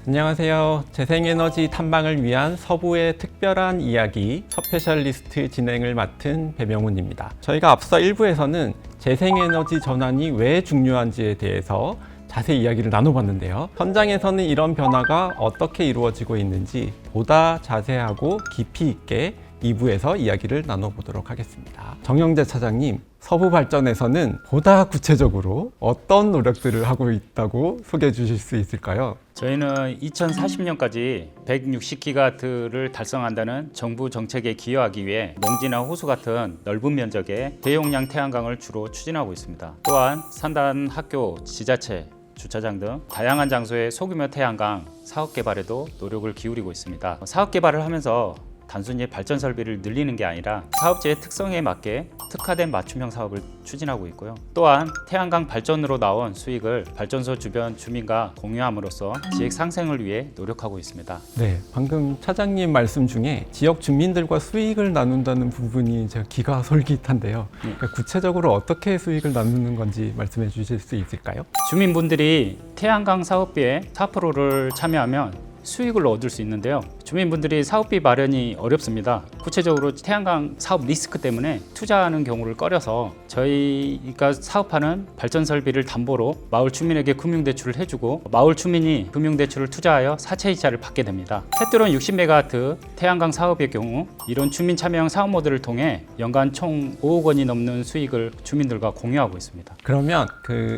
안녕하세요. 재생에너지 탐방을 위한 서부의 특별한 이야기 스페셜리스트 진행을 맡은 배명훈입니다. 저희가 앞서 1부에서는 재생에너지 전환이 왜 중요한지에 대해서 자세히 이야기를 나눠봤는데요. 현장에서는 이런 변화가 어떻게 이루어지고 있는지 보다 자세하고 깊이 있게 2부에서 이야기를 나눠보도록 하겠습니다. 정영재 차장님, 서부발전에서는 보다 구체적으로 어떤 노력들을 하고 있다고 소개해 주실 수 있을까요? 저희는 2040년까지 160기가와트를 달성한다는 정부 정책에 기여하기 위해 농지나 호수 같은 넓은 면적의 대용량 태양광을 주로 추진하고 있습니다. 또한 산단, 학교, 지자체, 주차장 등 다양한 장소의 소규모 태양광 사업 개발에도 노력을 기울이고 있습니다. 사업 개발을 하면서 단순히 발전 설비를 늘리는 게 아니라 사업체의 특성에 맞게 특화된 맞춤형 사업을 추진하고 있고요. 또한 태양광 발전으로 나온 수익을 발전소 주변 주민과 공유함으로써 지역 상생을 위해 노력하고 있습니다. 네, 방금 차장님 말씀 중에 지역 주민들과 수익을 나눈다는 부분이 제가 귀가 솔깃한데요. 그러니까 구체적으로 어떻게 수익을 나누는 건지 말씀해 주실 수 있을까요? 주민분들이 태양광 사업비에 4%를 참여하면 수익을 얻을 수 있는데요. 주민분들이 사업비 마련이 어렵습니다. 구체적으로 태양광 사업 리스크 때문에 투자하는 경우를 꺼려서 저희가 사업하는 발전 설비를 담보로 마을 주민에게 금융대출을 해주고 마을 주민이 금융대출을 투자하여 사채이자를 받게 됩니다. 햇드론 60메가와트 태양광 사업의 경우 이런 주민 참여형 사업 모델을 통해 연간 총 5억 원이 넘는 수익을 주민들과 공유하고 있습니다. 그러면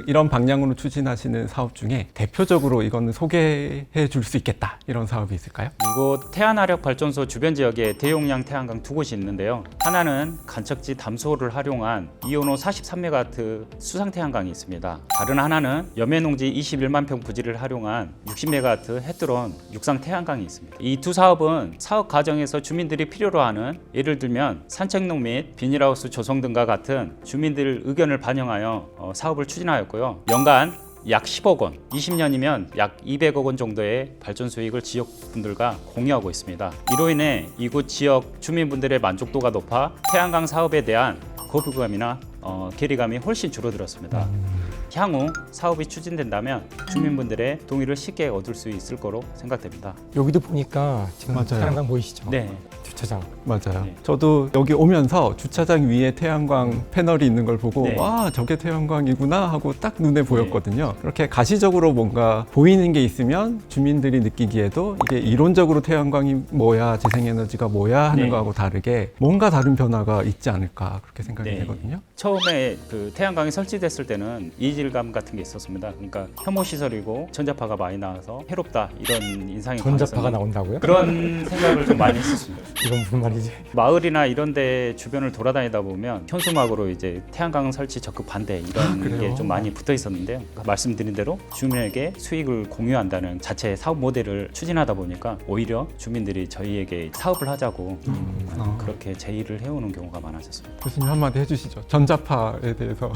이런 방향으로 추진하시는 사업 중에 대표적으로 이거는 소개해 줄 수 있겠다 이런 사업이 있을까요? 이곳 태안화력 발전소 주변 지역에 대용량 태양광 두 곳이 있는데요. 하나는 간척지 담소를 활용한 이온호 43메가와트 수상 태양광이 있습니다. 다른 하나는 염해농지 21만 평 부지를 활용한 60메가와트 햇드론 육상 태양광이 있습니다. 이 두 사업은 사업 과정에서 주민들이 필요로 하는, 예를 들면 산책로 및 비닐하우스 조성 등과 같은 주민들 의견을 반영하여 사업을 추진하였고요. 연간 약 10억 원, 20년이면 약 200억 원 정도의 발전 수익을 지역분들과 공유하고 있습니다. 이로 인해 이곳 지역 주민분들의 만족도가 높아 태양광 사업에 대한 거부감이나 괴리감이 훨씬 줄어들었습니다. 향후 사업이 추진된다면 주민분들의 동의를 쉽게 얻을 수 있을 거로 생각됩니다. 여기도 보니까 지금 맞아요. 태양광 보이시죠? 네. 주차장. 맞아요. 네. 저도 여기 오면서 주차장 위에 태양광 패널이 있는 걸 보고 네. 와, 저게 태양광이구나 하고 딱 눈에 보였거든요. 그렇게 가시적으로 뭔가 보이는 게 있으면 주민들이 느끼기에도 이게 이론적으로 태양광이 뭐야, 재생에너지가 뭐야 하는 네. 거하고 다르게 뭔가 다른 변화가 있지 않을까 그렇게 생각이 네. 되거든요. 처음에 태양광이 설치됐을 때는 이질감 같은 게 있었습니다. 그러니까 혐오 시설이고 전자파가 많이 나와서 해롭다 이런 인상이 전자파가 강했었는데 나온다고요? 그런 생각을 좀 많이 했었습니다. 이건 무슨 말이지? 마을이나 이런 데 주변을 돌아다니다 보면 현수막으로 이제 태양광 설치 적극 반대 이런 그래요? 게 좀 많이 붙어 있었는데요. 말씀드린 대로 주민에게 수익을 공유한다는 자체 사업 모델을 추진하다 보니까 오히려 주민들이 저희에게 사업을 하자고 그렇게 제의를 해오는 경우가 많아졌습니다. 교수님 한마디 해주시죠. 전자파에 대해서.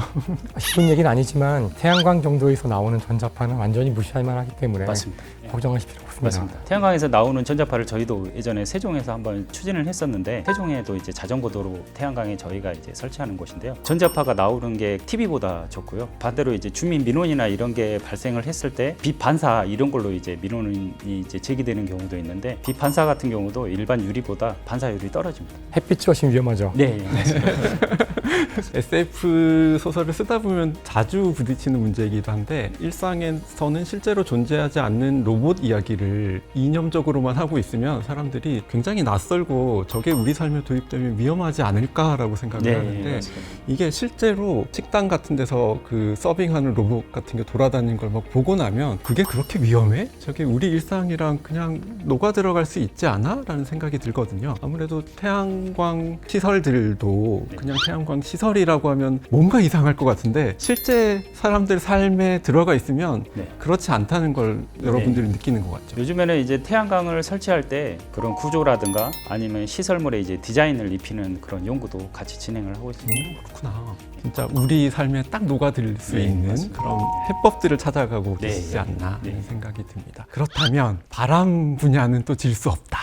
쉬운 얘기는 아니지만 태양광 정도에서 나오는 전자파는 완전히 무시할 만하기 때문에 맞습니다. 걱정하실 필요 없습니다. 맞습니다. 태양광에서 나오는 전자파를 저희도 예전에 세종에서 한번 추진을 했었는데 세종에도 이제 자전거 도로 태양광에 저희가 이제 설치하는 곳인데요. 전자파가 나오는 게 TV보다 좋고요. 반대로 이제 주민 민원이나 이런 게 발생을 했을 때 비반사 이런 걸로 이제 민원이 이제 제기되는 경우도 있는데 비반사 같은 경우도 일반 유리보다 반사율이 떨어집니다. 햇빛이 훨씬 위험하죠. 네, 맞습니다. SF 소설을 쓰다 보면 자주 부딪히는 문제이기도 한데 일상에서는 실제로 존재하지 않는 로봇 이야기를 이념적으로만 하고 있으면 사람들이 굉장히 낯설고 저게 우리 삶에 도입되면 위험하지 않을까라고 생각을 네, 하는데 맞습니다. 이게 실제로 식당 같은 데서 서빙하는 로봇 같은 게 돌아다니는 걸 막 보고 나면 그게 그렇게 위험해? 저게 우리 일상이랑 그냥 녹아 들어갈 수 있지 않아? 라는 생각이 들거든요. 아무래도 태양광 시설들도 그냥 태양광 시설이라고 하면 뭔가 이상할 것 같은데 실제 사람들 삶에 들어가 있으면 네. 그렇지 않다는 걸 여러분들이 느끼는 것 같죠. 요즘에는 이제 태양광을 설치할 때 그런 구조라든가 아니면 시설물에 이제 디자인을 입히는 그런 연구도 같이 진행을 하고 있습니다. 그렇구나. 진짜 우리 삶에 딱 녹아들 수 네, 있는 맞습니다. 그런 해법들을 찾아가고 네, 계시지 않나 네. 하는 생각이 듭니다. 그렇다면 바람 분야는 또 질 수 없다.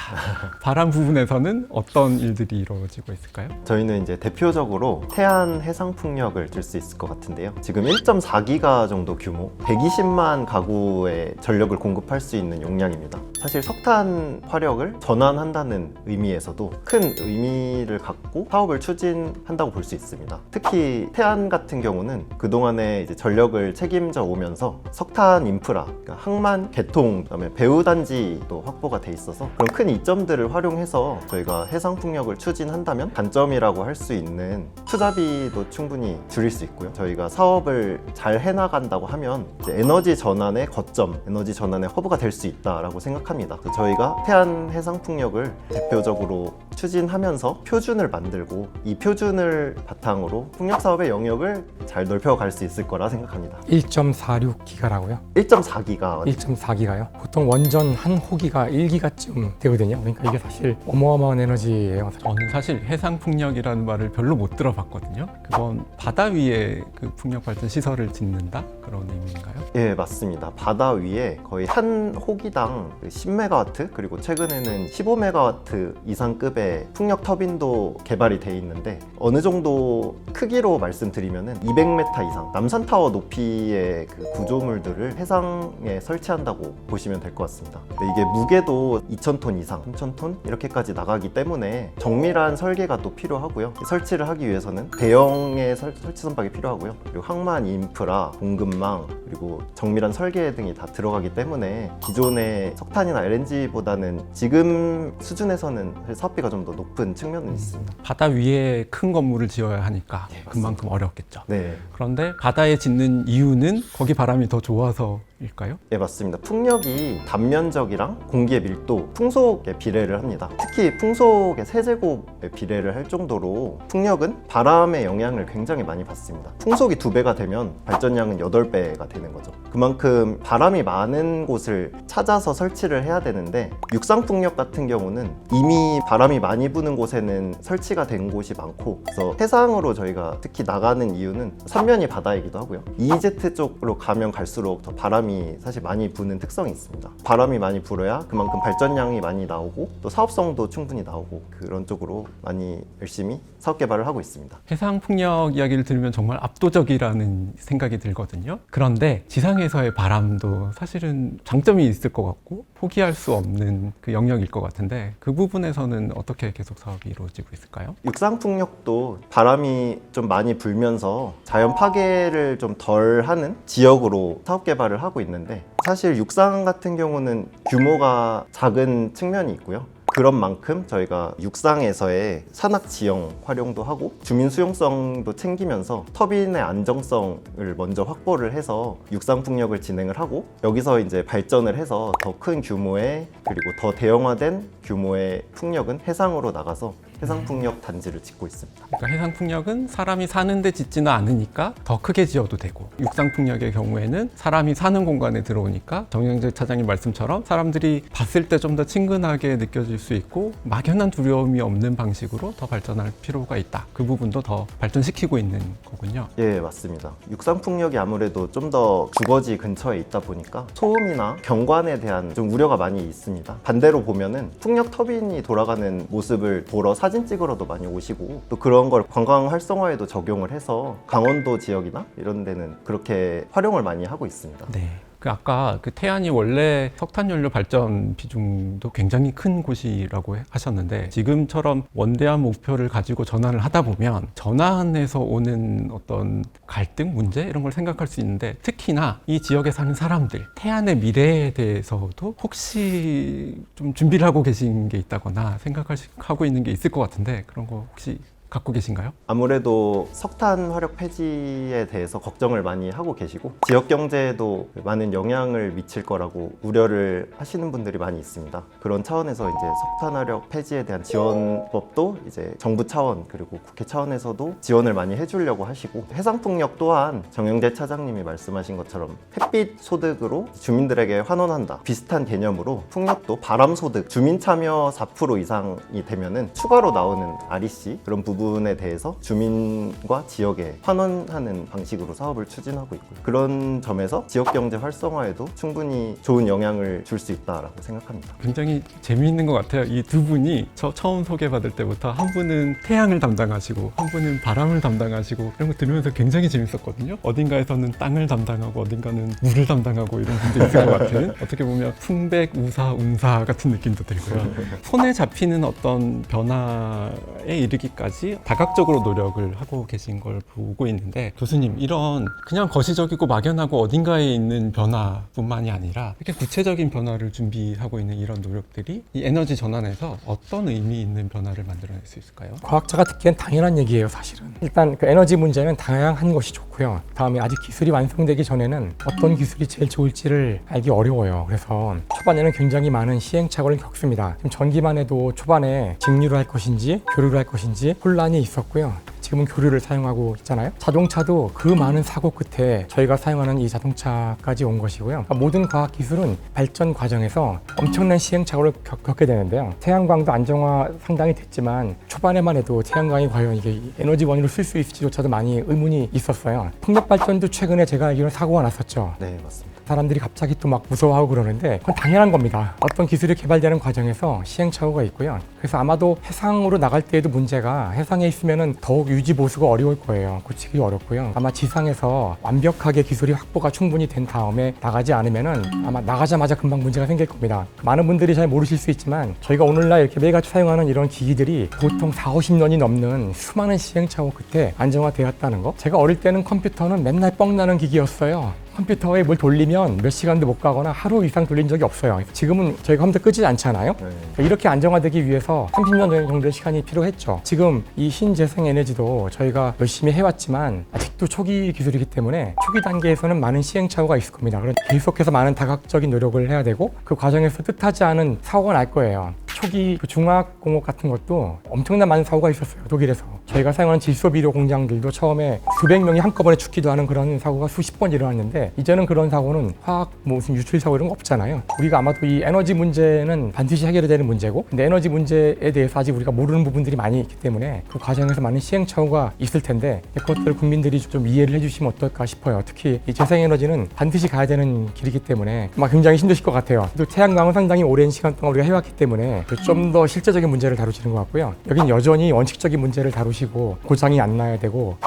바람 부분에서는 어떤 일들이 이루어지고 있을까요? 저희는 이제 대표적으로 태안 해상풍력을 들 수 있을 것 같은데요. 지금 1.4기가 정도 규모, 120만 가구에 전력을 공급할 대입할 수 있는 용량입니다. 사실 석탄 화력을 전환한다는 의미에서도 큰 의미를 갖고 사업을 추진한다고 볼 수 있습니다. 특히 태안 같은 경우는 그동안에 이제 전력을 책임져 오면서 석탄 인프라, 그러니까 항만, 개통, 그다음에 배후 단지도 확보가 돼 있어서 그런 큰 이점들을 활용해서 저희가 해상 풍력을 추진한다면 단점이라고 할 수 있는 투자비도 충분히 줄일 수 있고요. 저희가 사업을 잘 해나간다고 하면 이제 에너지 전환의 거점, 에너지 전환의 허브가 될 수 있다라고 생각합니다. 그래서 저희가 태안 해상 풍력을 대표적으로 추진하면서 표준을 만들고 이 표준을 바탕으로 풍력 사업의 영역을 잘 넓혀갈 수 있을 거라 생각합니다. 1.46기가라고요? 1.4기가 1.4기가요? 보통 원전 한 호기가 1기가쯤 되거든요. 그러니까 이게 사실 어마어마한 에너지예요. 저는 사실 해상풍력이라는 말을 별로 못 들어봤거든요. 그건 바다 위에 그 풍력 발전 시설을 짓는다? 그런 의미인가요? 예, 맞습니다. 바다 위에 거의 한 호기당 10메가와트 그리고 최근에는 15메가와트 이상급의 풍력 터빈도 개발이 돼 있는데 어느 정도 크기로 말씀드리면은 200m 이상 남산타워 높이의 그 구조물들을 해상에 설치한다고 보시면 될 것 같습니다. 근데 이게 무게도 2,000톤 이상, 3,000톤 이렇게까지 나가기 때문에 정밀한 설계가 또 필요하고요. 설치를 하기 위해서는 대형의 설치 선박이 필요하고요. 그리고 항만 인프라, 공급망, 그리고 정밀한 설계 등이 다 들어가기 때문에 기존의 석탄이나 LNG보다는 지금 수준에서는 사업비가 좀 더 높은 측면은 있습니다. 바다 위에 큰 건물을 지어야 하니까 네, 그만큼 어렵겠죠. 네. 그런데 바다에 짓는 이유는 거기 바람이 더 좋아서일까요? 예, 맞습니다. 풍력이 단면적이랑 공기의 밀도, 풍속에 비례를 합니다. 특히 풍속의 세제곱에 비례를 할 정도로 풍력은 바람의 영향을 굉장히 많이 받습니다. 풍속이 2배가 되면 발전량은 8배가 되는 거죠. 그만큼 바람이 많은 곳을 찾아서 설치를 해야 되는데 육상풍력 같은 경우는 이미 바람이 많이 부는 곳에는 설치가 된 곳이 많고 그래서 해상으로 저희가 특히 나가는 이유는 삼면이 바다이기도 하고요. EEZ 쪽으로 가면 갈수록 더 바람이 사실 많이 부는 특성이 있습니다. 바람이 많이 불어야 그만큼 발전량이 많이 나오고 또 사업성도 충분히 나오고 그런 쪽으로 많이 열심히 사업 개발을 하고 있습니다. 해상풍력 이야기를 들으면 정말 압도적이라는 생각이 들거든요. 그런데 지상에서의 바람도 사실은 장점이 있을 것 같고 포기할 수 없는 그 영역일 것 같은데 그 부분에서는 어떻게 계속 사업이 이루어지고 있을까요? 육상풍력도 바람이 좀 많이 불면서 자연 파괴를 좀 덜 하는 지역으로 사업 개발을 하고 있는데 사실 육상 같은 경우는 규모가 작은 측면이 있고요. 그런 만큼 저희가 육상에서의 산악 지형 활용도 하고 주민 수용성도 챙기면서 터빈의 안정성을 먼저 확보를 해서 육상 풍력을 진행을 하고 여기서 이제 발전을 해서 더 큰 규모의 그리고 더 대형화된 규모의 풍력은 해상으로 나가서 해상풍력 단지를 짓고 있습니다. 그러니까 해상풍력은 사람이 사는데 짓지는 않으니까 더 크게 지어도 되고 육상풍력의 경우에는 사람이 사는 공간에 들어오니까 정영재 차장님 말씀처럼 사람들이 봤을 때 좀 더 친근하게 느껴질 수 있고 막연한 두려움이 없는 방식으로 더 발전할 필요가 있다. 그 부분도 더 발전시키고 있는 거군요. 예, 맞습니다. 육상풍력이 아무래도 좀 더 주거지 근처에 있다 보니까 소음이나 경관에 대한 좀 우려가 많이 있습니다. 반대로 보면은 풍력 터빈이 돌아가는 모습을 보러 사진 찍으러도 많이 오시고 또 그런 걸 관광 활성화에도 적용을 해서 강원도 지역이나 이런 데는 그렇게 활용을 많이 하고 있습니다. 네. 그 아까 그 태안이 원래 석탄연료 발전 비중도 굉장히 큰 곳이라고 하셨는데 지금처럼 원대한 목표를 가지고 전환을 하다 보면 전환에서 오는 어떤 갈등, 문제 이런 걸 생각할 수 있는데 특히나 이 지역에 사는 사람들 태안의 미래에 대해서도 혹시 좀 준비를 하고 계신 게 있다거나 생각하고 있는 게 있을 것 같은데 그런 거 혹시 갖고 계신가요? 아무래도 석탄 화력 폐지에 대해서 걱정을 많이 하고 계시고 지역 경제에도 많은 영향을 미칠 거라고 우려를 하시는 분들이 많이 있습니다. 그런 차원에서 이제 석탄 화력 폐지에 대한 지원법도 이제 정부 차원 그리고 국회 차원에서도 지원을 많이 해주려고 하시고 해상풍력 또한 정영재 차장님이 말씀하신 것처럼 햇빛 소득으로 주민들에게 환원한다 비슷한 개념으로 풍력도 바람 소득 주민 참여 4% 이상이 되면은 추가로 나오는 REC 그런 부분 부분에 대해서 주민과 지역에 환원하는 방식으로 사업을 추진하고 있고요. 그런 점에서 지역경제 활성화에도 충분히 좋은 영향을 줄 수 있다라고 생각합니다. 굉장히 재미있는 것 같아요. 이 두 분이 저 처음 소개받을 때부터 한 분은 태양을 담당하시고 한 분은 바람을 담당하시고 이런 거 들으면서 굉장히 재밌었거든요. 어딘가에서는 땅을 담당하고 어딘가는 물을 담당하고 이런 분도 있을 것 같은 어떻게 보면 풍백, 우사, 운사 같은 느낌도 들고요. 손에 잡히는 어떤 변화에 이르기까지 다각적으로 노력을 하고 계신 걸 보고 있는데 교수님 이런 그냥 거시적이고 막연하고 어딘가에 있는 변화뿐만이 아니라 이렇게 구체적인 변화를 준비하고 있는 이런 노력들이 이 에너지 전환에서 어떤 의미 있는 변화를 만들어낼 수 있을까요? 과학자가 듣기엔 당연한 얘기예요, 사실은. 일단 그 에너지 문제는 다양한 것이 좋고요. 다음에 아직 기술이 완성되기 전에는 어떤 기술이 제일 좋을지를 알기 어려워요. 그래서 초반에는 굉장히 많은 시행착오를 겪습니다. 지금 전기만 해도 초반에 직류를 할 것인지 교류를 할 것인지 혼란이 있었고요. 지금은 교류를 사용하고 있잖아요. 자동차도 그 많은 사고 끝에 저희가 사용하는 이 자동차까지 온 것이고요. 그러니까 모든 과학 기술은 발전 과정에서 엄청난 시행착오를 겪게 되는데요. 태양광도 안정화 상당히 됐지만 초반에만 해도 태양광이 과연 이게 에너지 원유로 쓸 수 있을지조차도 많이 의문이 있었어요. 풍력 발전도 최근에 제가 알기로는 사고가 났었죠. 네, 맞습니다. 사람들이 갑자기 또 막 무서워하고 그러는데 그건 당연한 겁니다. 어떤 기술이 개발되는 과정에서 시행착오가 있고요. 그래서 아마도 해상으로 나갈 때에도 문제가 해상에 있으면은 더욱 유지 보수가 어려울 거예요. 고치기 어렵고요. 아마 지상에서 완벽하게 기술이 확보가 충분히 된 다음에 나가지 않으면은 아마 나가자마자 금방 문제가 생길 겁니다. 많은 분들이 잘 모르실 수 있지만 저희가 오늘날 이렇게 매일같이 사용하는 이런 기기들이 보통 40-50년이 넘는 수많은 시행착오 끝에 안정화되었다는 거. 제가 어릴 때는 컴퓨터는 맨날 뻥나는 기기였어요. 컴퓨터에 뭘 돌리면 몇 시간도 못 가거나 하루 이상 돌린 적이 없어요. 지금은 저희가 컴퓨터 끄지 않잖아요. 네. 이렇게 안정화되기 위해서 30년 정도의 시간이 필요했죠. 지금 이 신재생 에너지도 저희가 열심히 해왔지만 아직도 초기 기술이기 때문에 초기 단계에서는 많은 시행착오가 있을 겁니다. 그럼 계속해서 많은 다각적인 노력을 해야 되고 그 과정에서 뜻하지 않은 사고가 날 거예요. 초기 그 중화공업 같은 것도 엄청난 많은 사고가 있었어요. 독일에서. 저희가 사용하는 질소비료 공장들도 처음에 수백 명이 한꺼번에 죽기도 하는 그런 사고가 수십 번 일어났는데 이제는 그런 사고는 화학 무슨 유출 사고 이런 거 없잖아요. 우리가 아마도 이 에너지 문제는 반드시 해결해야 되는 문제고 근데 에너지 문제에 대해서 아직 우리가 모르는 부분들이 많이 있기 때문에 그 과정에서 많은 시행착오가 있을 텐데 그것들을 국민들이 좀 이해를 해주시면 어떨까 싶어요. 특히 이 재생에너지는 반드시 가야 되는 길이기 때문에 막 굉장히 힘드실 것 같아요. 또 태양광은 상당히 오랜 시간 동안 우리가 해왔기 때문에 좀 더 실제적인 문제를 다루시는 것 같고요. 여긴 여전히 원칙적인 문제를 다루시고 고장이 안 나야 되고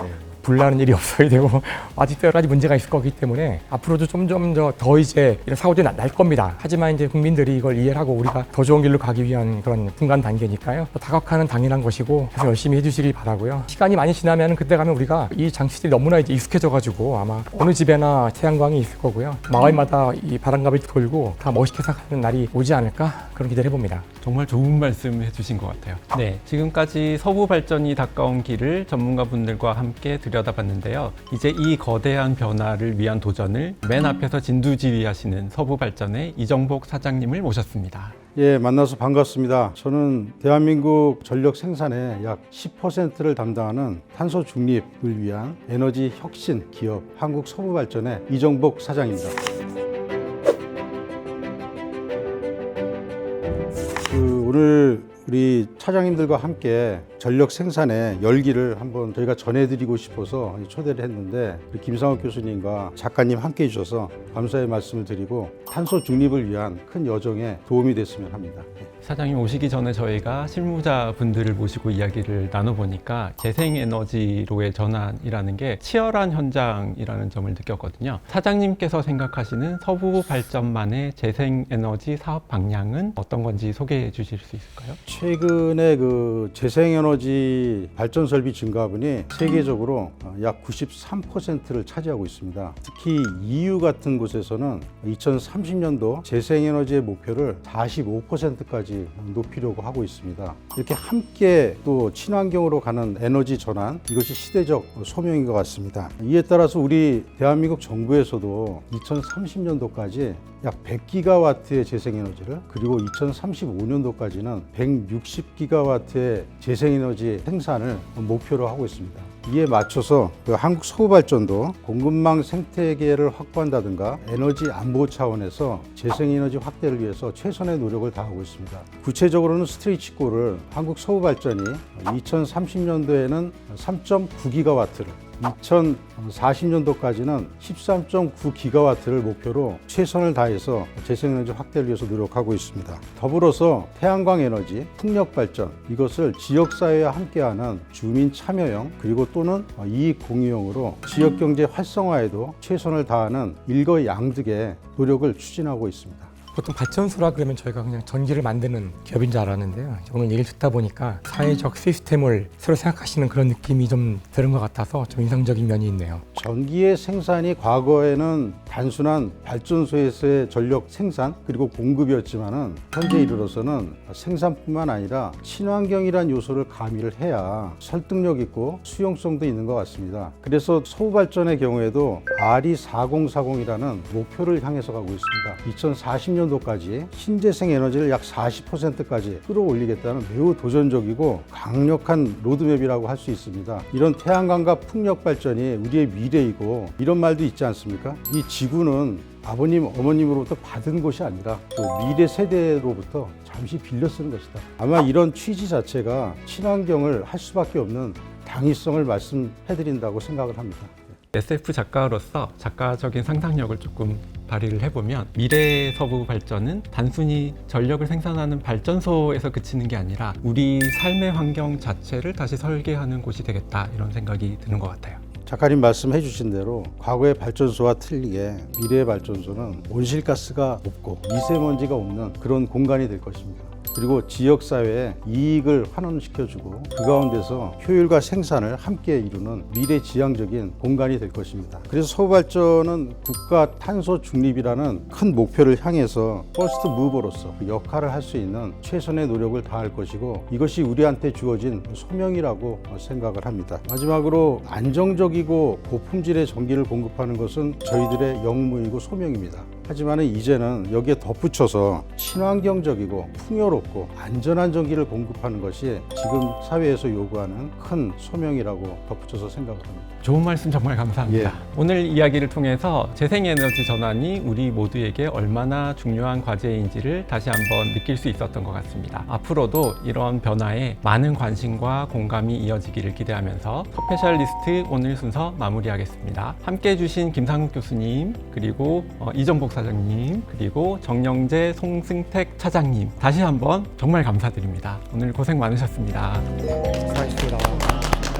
불나는 일이 없어야 되고 아직도 여러 가지 문제가 있을 거기 때문에 앞으로도 점점 더 이제 이런 사고들이 날 겁니다. 하지만 이제 국민들이 이걸 이해를 하고 우리가 더 좋은 길로 가기 위한 그런 중간 단계니까요. 다각화는 당연한 것이고 그래서 열심히 해주시길 바라고요. 시간이 많이 지나면 그때 가면 우리가 이 장치들이 너무나 이제 익숙해져가지고 아마 어느 집에나 태양광이 있을 거고요. 마을마다 이 바람갑이 돌고 다 멋있게 사는 날이 오지 않을까 그런 기대를 해봅니다. 정말 좋은 말씀 해주신 것 같아요. 네, 지금까지 서부 발전이 가까운 길을 전문가분들과 함께 들여다봤는데요. 이제 이 거대한 변화를 위한 도전을 맨 앞에서 진두지휘하시는 서부 발전의 이정복 사장님을 모셨습니다. 예, 만나서 반갑습니다. 저는 대한민국 전력 생산의 약 10%를 담당하는 탄소 중립을 위한 에너지 혁신 기업 한국서부발전의 이정복 사장입니다. 오늘 우리 차장님들과 함께 전력 생산의 열기를 한번 저희가 전해드리고 싶어서 초대를 했는데 우리 김상욱 교수님과 작가님 함께 해주셔서 감사의 말씀을 드리고 탄소 중립을 위한 큰 여정에 도움이 됐으면 합니다. 사장님 오시기 전에 저희가 실무자분들을 모시고 이야기를 나눠보니까 재생에너지로의 전환이라는 게 치열한 현장이라는 점을 느꼈거든요. 사장님께서 생각하시는 서부 발전만의 재생에너지 사업 방향은 어떤 건지 소개해 주실 수 있을까요? 최근에 그 재생에너지 발전 설비 증가분이 세계적으로 약 93%를 차지하고 있습니다. 특히 EU 같은 곳에서는 2030년도 재생에너지의 목표를 45%까지 높이려고 하고 있습니다. 이렇게 함께 또 친환경으로 가는 에너지 전환, 이것이 시대적 소명인 것 같습니다. 이에 따라서 우리 대한민국 정부에서도 2030년도까지 약 100기가와트의 재생에너지를 그리고 2035년도까지는 160기가와트의 재생에너지 생산을 목표로 하고 있습니다. 이에 맞춰서 그 한국 서부발전도 공급망 생태계를 확보한다든가 에너지 안보 차원에서 재생에너지 확대를 위해서 최선의 노력을 다하고 있습니다. 구체적으로는 스트레이치골을 한국 서부발전이 2030년도에는 3.9기가와트를 2040년도까지는 13.9기가와트를 목표로 최선을 다해서 재생에너지 확대를 위해서 노력하고 있습니다. 더불어서 태양광 에너지, 풍력 발전 이것을 지역사회와 함께하는 주민 참여형 그리고 또는 이익 공유형으로 지역경제 활성화에도 최선을 다하는 일거양득의 노력을 추진하고 있습니다. 보통 발전소라 그러면 저희가 그냥 전기를 만드는 기업인 줄 알았는데요. 오늘 얘기를 듣다 보니까 사회적 시스템을 새로 생각하시는 그런 느낌이 좀 들은 것 같아서 좀 인상적인 면이 있네요. 전기의 생산이 과거에는 단순한 발전소에서의 전력 생산 그리고 공급이었지만은 현재 이르러서는 생산뿐만 아니라 친환경이란 요소를 가미를 해야 설득력 있고 수용성도 있는 것 같습니다. 그래서 서부발전의 경우에도 RE4040이라는 목표를 향해서 가고 있습니다. 2040년도까지 신재생 에너지를 약 40%까지 끌어올리겠다는 매우 도전적이고 강력한 로드맵이라고 할 수 있습니다. 이런 태양광과 풍력 발전이 우리의 미래이고 이런 말도 있지 않습니까? 이 지구는 아버님, 어머님으로부터 받은 것이 아니라 또 미래 세대로부터 잠시 빌려 쓰는 것이다. 아마 이런 취지 자체가 친환경을 할 수밖에 없는 당위성을 말씀해드린다고 생각을 합니다. SF 작가로서 작가적인 상상력을 조금 발휘를 해보면 미래의 서부 발전은 단순히 전력을 생산하는 발전소에서 그치는 게 아니라 우리 삶의 환경 자체를 다시 설계하는 곳이 되겠다 이런 생각이 드는 것 같아요. 작가님 말씀해 주신 대로 과거의 발전소와 틀리게 미래의 발전소는 온실가스가 없고 미세먼지가 없는 그런 공간이 될 것입니다. 그리고 지역사회에 이익을 환원시켜주고 그 가운데서 효율과 생산을 함께 이루는 미래지향적인 공간이 될 것입니다. 그래서 서부발전은 국가 탄소 중립이라는 큰 목표를 향해서 퍼스트 무버로서 그 역할을 할 수 있는 최선의 노력을 다할 것이고 이것이 우리한테 주어진 소명이라고 생각을 합니다. 마지막으로 안정적이고 고품질의 전기를 공급하는 것은 저희들의 역무이고 소명입니다. 하지만 이제는 여기에 덧붙여서 친환경적이고 풍요롭고 안전한 전기를 공급하는 것이 지금 사회에서 요구하는 큰 소명이라고 덧붙여서 생각을 합니다. 좋은 말씀 정말 감사합니다. 오늘 이야기를 통해서 재생에너지 전환이 우리 모두에게 얼마나 중요한 과제인지를 다시 한번 느낄 수 있었던 것 같습니다. 앞으로도 이런 변화에 많은 관심과 공감이 이어지기를 기대하면서 스페셜리스트 오늘 순서 마무리하겠습니다. 함께 해주신 김상욱 교수님 그리고 이정복 사장님 그리고 정영재 송승택 차장님 다시 한번 정말 감사드립니다. 오늘 고생 많으셨습니다. 수고하셨습니다.